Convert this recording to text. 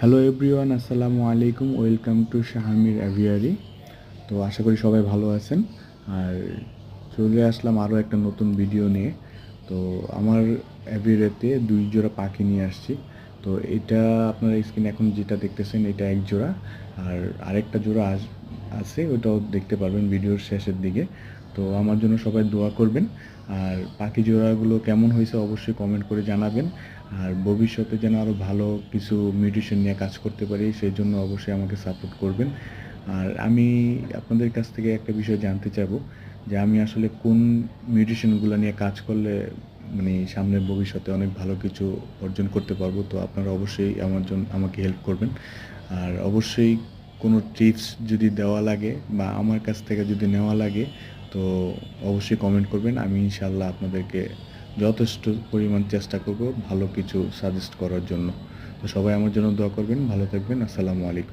Hello everyone, আসসালামু আলাইকুম। Welcome to Shahamir aviary. তো আশা করি সবাই ভালো আছেন। আর চলে আসলাম আরও একটা নতুন ভিডিও নিয়ে। তো আমার অ্যাভিয়ারিতে 2 জোড়া পাখি নিয়ে আসছি। তো এটা আপনারা স্ক্রিনে এখন যেটা দেখতেছেন এটা এক জোড়া, আর আরেকটা জোড়া আছে, ওটাও দেখতে পারবেন ভিডিওর শেষের দিকে। তো আমার জন্য সবাই দোয়া করবেন। আর পাখি জোড়াগুলো কেমন হয়েছে অবশ্যই কমেন্ট করে জানাবেন। আর ভবিষ্যতে যেন আরও ভালো কিছু মিউটেশন নিয়ে কাজ করতে পারি সেই জন্য অবশ্যই আমাকে সাপোর্ট করবেন। আর আমি আপনাদের কাছ থেকে একটা বিষয় জানতে চাইবো যে আমি আসলে কোন মিউটেশনগুলো নিয়ে কাজ করলে মানে সামনের ভবিষ্যতে অনেক ভালো কিছু অর্জন করতে পারবো। তো আপনারা অবশ্যই আমাকে হেল্প করবেন। আর অবশ্যই কোনো টিপস যদি দেওয়া লাগে বা আমার কাছ থেকে যদি নেওয়া লাগে তো অবশ্যই কমেন্ট করবেন। আমি ইনশাআল্লাহ আপনাদেরকে যথেষ্ট পরিমাণ চেষ্টা করব ভালো কিছু সাজেস্ট করার জন্য। তো সবাই আমার জন্য দোয়া করবেন। ভালো থাকবেন। আসসালামু আলাইকুম।